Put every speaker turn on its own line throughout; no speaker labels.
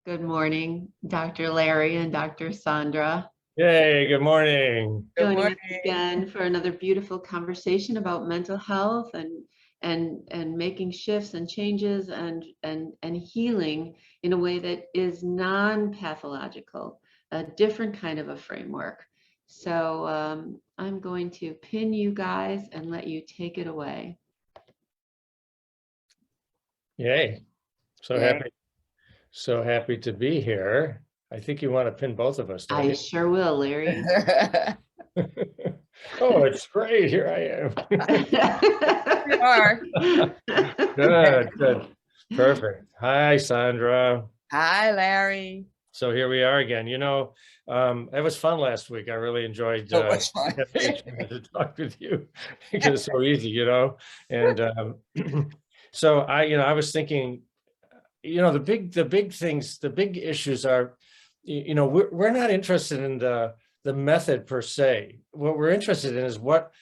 Good morning, Dr. Larry and Dr. Sandra.
Yay, good morning.
Good
Joining us
morning.
again for another beautiful conversation about mental health and making shifts and changes and healing in a way that is non-pathological, a different kind of a framework. So I'm going to pin you guys and let you take it away.
Yay. So
Yay.
happy to be here. I think you want to pin both of us, don't
I
you?
sure will, Larry.
Oh, it's great. Here I am.
We are.
Good. Perfect. Hi, Sandra.
Hi, Larry.
So here we are again. It was fun last week. I really enjoyed
So much fun.
having a chance to talk with you because it's so easy, And so I was thinking, the big things, the big issues are, we're not interested in the method per se. What we're interested in is what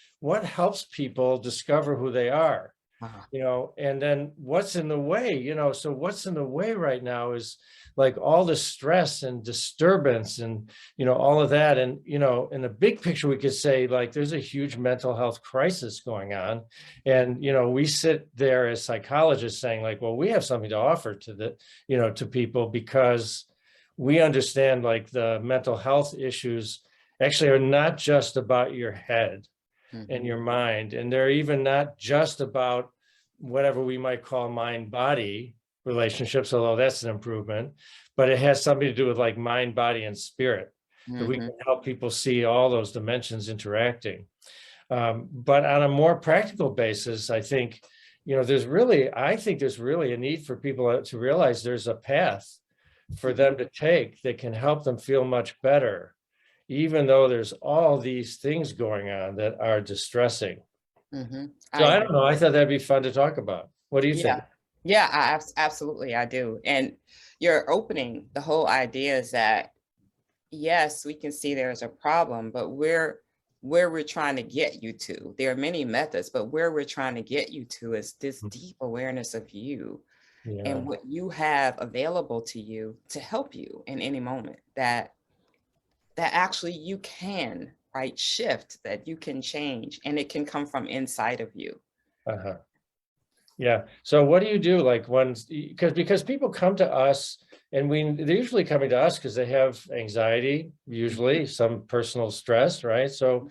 helps people discover who they are, and then what's in the way, so what's in the way right now is like all the stress and disturbance and, all of that. And, in the big picture, we could say like, there's a huge mental health crisis going on. And, we sit there as psychologists saying like, well, we have something to offer to to people because we understand like the mental health issues actually are not just about your head and your mind. And they're even not just about whatever we might call mind-body relationships, although that's an improvement, but it has something to do with like mind, body, and spirit. That we can help people see all those dimensions interacting. But on a more practical basis, I think, there's really a need for people to realize there's a path for them to take that can help them feel much better, even though there's all these things going on that are distressing. So I don't know. I thought that'd be fun to talk about. What do you think?
Yeah, absolutely, I do. And your opening, the whole idea is that, yes, we can see there's a problem, but where we're trying to get you to, there are many methods, but where we're trying to get you to is this deep awareness of you and what you have available to you to help you in any moment, that actually you can, right, shift, that you can change, and it can come from inside of you.
Yeah. So what do you do like because people come to us and they're usually coming to us because they have anxiety, usually some personal stress, right? So,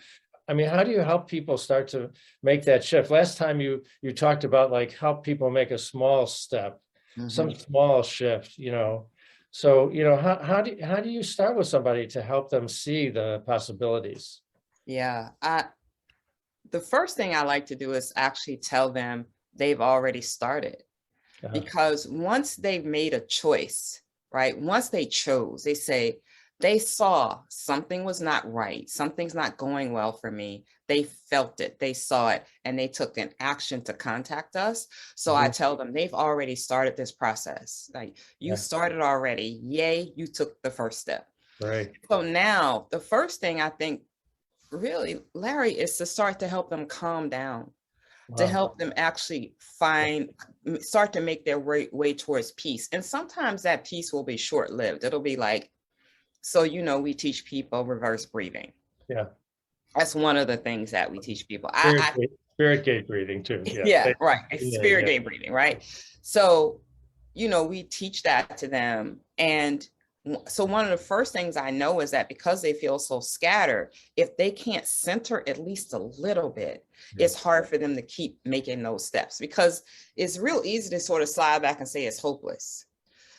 I mean, how do you help people start to make that shift? Last time you talked about like help people make a small step, some small shift, So, how do you start with somebody to help them see the possibilities?
Yeah. The first thing I like to do is actually tell them they've already started. Because once they've made a choice, right? Once they chose, they saw something was not right. Something's not going well for me. They felt it, they saw it, and they took an action to contact us. So I tell them they've already started this process. Like you started already. Yay, you took the first step.
Right.
So now the first thing I think really, Larry, is to start to help them calm down. To help them actually start to make their way towards peace. And sometimes that peace will be short-lived. It'll be like, so, we teach people reverse breathing.
Yeah.
That's one of the things that we teach people.
Spirit gate breathing too.
Yeah, right. Spirit gate breathing, right? So, we teach that to them. And so one of the first things I know is that because they feel so scattered, if they can't center at least a little bit, it's hard for them to keep making those steps, because it's real easy to sort of slide back and say it's hopeless.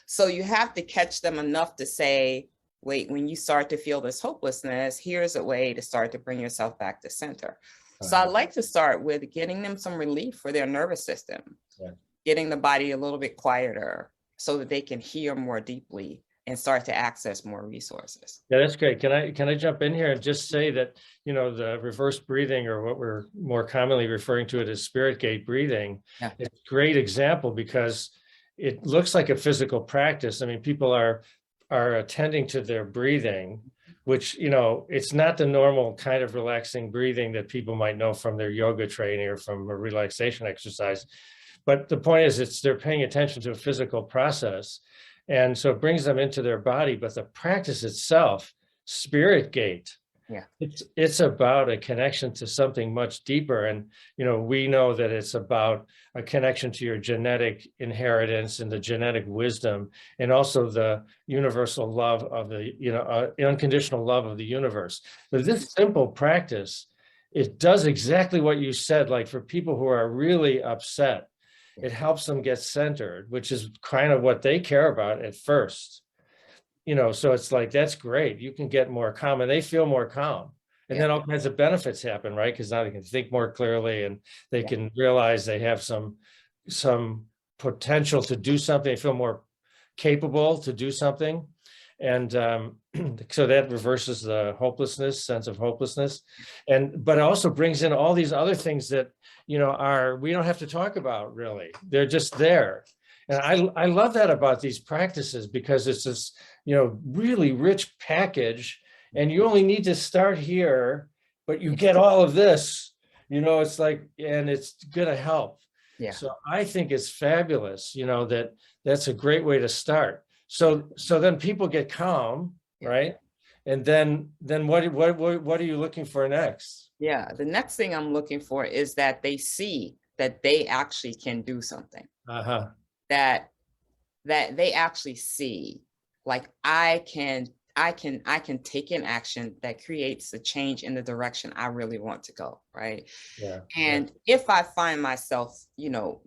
So you have to catch them enough to say, wait, when you start to feel this hopelessness, here's a way to start to bring yourself back to center. So I like to start with getting them some relief for their nervous system, getting the body a little bit quieter so that they can hear more deeply and start to access more resources.
Yeah, that's great. Can I jump in here and just say that, the reverse breathing, or what we're more commonly referring to it as spirit gate breathing, it's a great example because it looks like a physical practice. I mean, people are attending to their breathing, which, it's not the normal kind of relaxing breathing that people might know from their yoga training or from a relaxation exercise. But the point is, they're paying attention to a physical process. And so it brings them into their body, but the practice itself, spirit gate,
Yeah.
it's about a connection to something much deeper. And, we know that it's about a connection to your genetic inheritance and the genetic wisdom, and also the universal love of the, unconditional love of the universe. But this simple practice, it does exactly what you said. Like for people who are really upset, it helps them get centered, which is kind of what they care about at first. So it's like, that's great. You can get more calm and they feel more calm. And then all kinds of benefits happen, right? Because now they can think more clearly and they can realize they have some potential to do something. They feel more capable to do something. And so that reverses the sense of hopelessness. But it also brings in all these other things that, we don't have to talk about really. They're just there. And I love that about these practices, because it's this, really rich package, and you only need to start here, but you get all of this, it's like, and it's going to help.
Yeah.
So I think it's fabulous, that's a great way to start. So then people get calm, right? And then what are you looking for next?
Yeah. The next thing I'm looking for is that they see that they actually can do something.
Uh-huh.
That they actually see, like, I can take an action that creates a change in the direction I really want to go, right?
Yeah.
And if I find myself,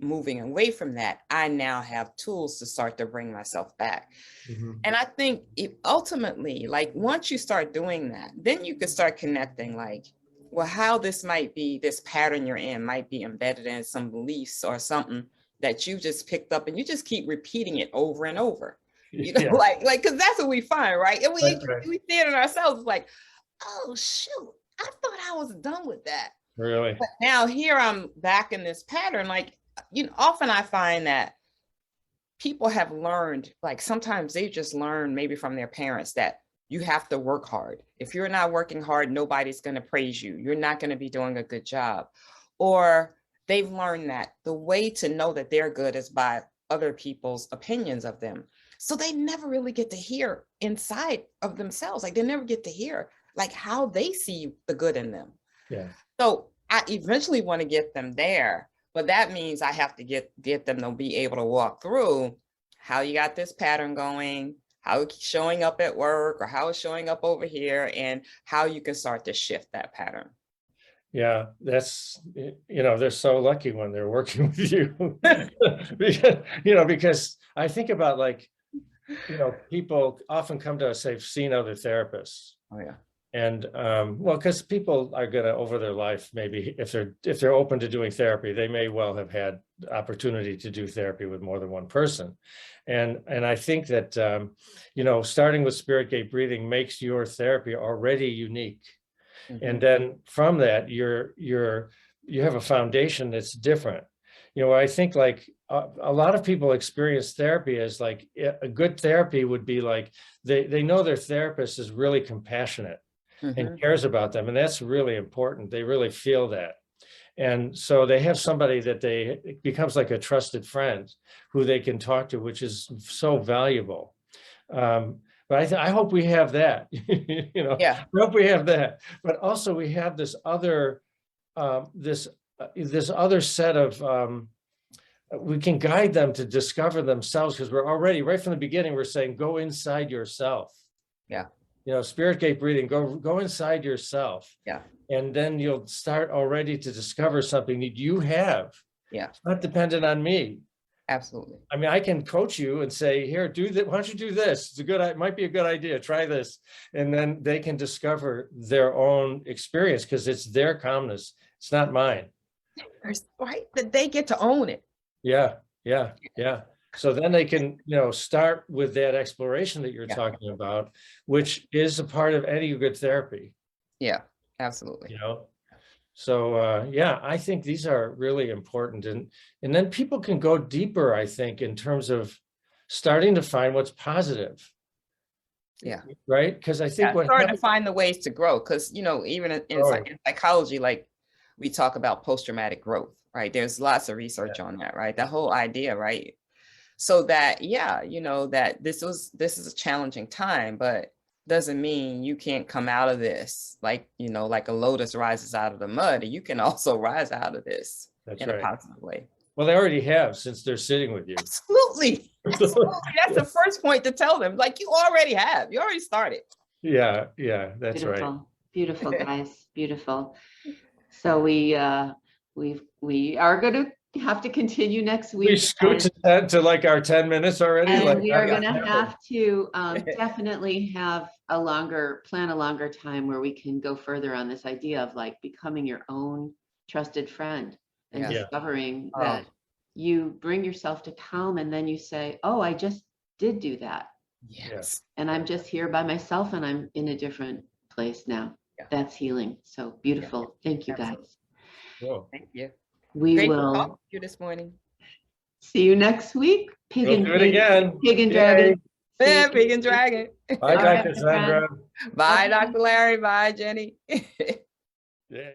moving away from that, I now have tools to start to bring myself back.
Mm-hmm.
And I think ultimately, like, once you start doing that, then you can start connecting, like, well, how this pattern you're in might be embedded in some beliefs or something that you just picked up, and you just keep repeating it over and over, like, because that's what we find, right? And we see it in ourselves, like, oh shoot, I thought I was done with that.
Really?
But now here I'm back in this pattern. Like, often I find that people have learned, like, sometimes they just learn maybe from their parents that you have to work hard. If you're not working hard, nobody's going to praise you. You're not going to be doing a good job. Or they've learned that the way to know that they're good is by other people's opinions of them. So they never really get to hear inside of themselves. Like, they never get to hear, like, how they see the good in them.
Yeah.
So I eventually want to get them there, but that means I have to get them to be able to walk through how you got this pattern going, how it's showing up at work, or how it's showing up over here, and how you can start to shift that pattern.
Yeah, that's, they're so lucky when they're working with you. because I think about, like, people often come to us, they've seen other therapists.
Oh yeah.
And well, because people are going to, over their life, maybe if they're open to doing therapy, they may well have had opportunity to do therapy with more than one person. And I think that starting with spirit gate breathing makes your therapy already unique. Mm-hmm. And then from that, you have a foundation that's different. I think, like, a lot of people experience therapy as, like, a good therapy would be like they know their therapist is really compassionate. Mm-hmm. and cares about them. And that's really important. They really feel that. And so they have somebody that it becomes like a trusted friend who they can talk to, which is so valuable. But I hope we have that, I hope we have that. But also we have this other, this other set of, we can guide them to discover themselves, because we're already, right from the beginning, we're saying, go inside yourself.
Yeah.
Spirit gate breathing, go inside yourself.
Yeah.
And then you'll start already to discover something that you have.
Yeah.
It's not dependent on me.
Absolutely.
I mean, I can coach you and say, here, do that. Why don't you do this? It might be a good idea. Try this. And then they can discover their own experience, because it's their calmness. It's not mine.
Right. That they get to own it.
Yeah. Yeah. Yeah. So then they can, start with that exploration that you're talking about, which is a part of any good therapy.
Yeah, absolutely.
So I think these are really important. And then people can go deeper, I think, in terms of starting to find what's positive.
Yeah.
Right. Because I think
starting to find the ways to grow. Because, even in psychology, like, we talk about post-traumatic growth, right? There's lots of research on that, right? The whole idea, right? so that, yeah, you know, that this is a challenging time, but doesn't mean you can't come out of this like, you know, like a lotus rises out of the mud. You can also rise out of this
That's
in
right.
a positive way.
Well, they already have, since they're sitting with you.
Absolutely. Absolutely. That's the first point to tell them. Like, you already have. You already started.
Yeah, that's
Beautiful.
right.
Beautiful, guys. Beautiful. So we are going to have to continue next
We
week.
scoot to like our 10 minutes already.
And
Like,
we are going to
yeah.
have to definitely have plan a longer time where we can go further on this idea of like becoming your own trusted friend and
Yeah.
discovering that you bring yourself to calm, and then you say, oh, I just did do that.
Yes.
And I'm just here by myself, and I'm in a different place now.
Yeah.
That's healing. So beautiful. Thank you,
Absolutely.
guys.
Cool.
Thank you.
We
Great to
will
talk to you this morning.
see you next week.
We'll do it again.
Pig and
Yay.
Dragon.
Yeah,
See
Pig
you.
and Dragon.
Bye,
All right,
Dr.
my friend.
Sandra.
Bye,
Bye.
Dr. Larry. Bye, Jenny.
Yeah.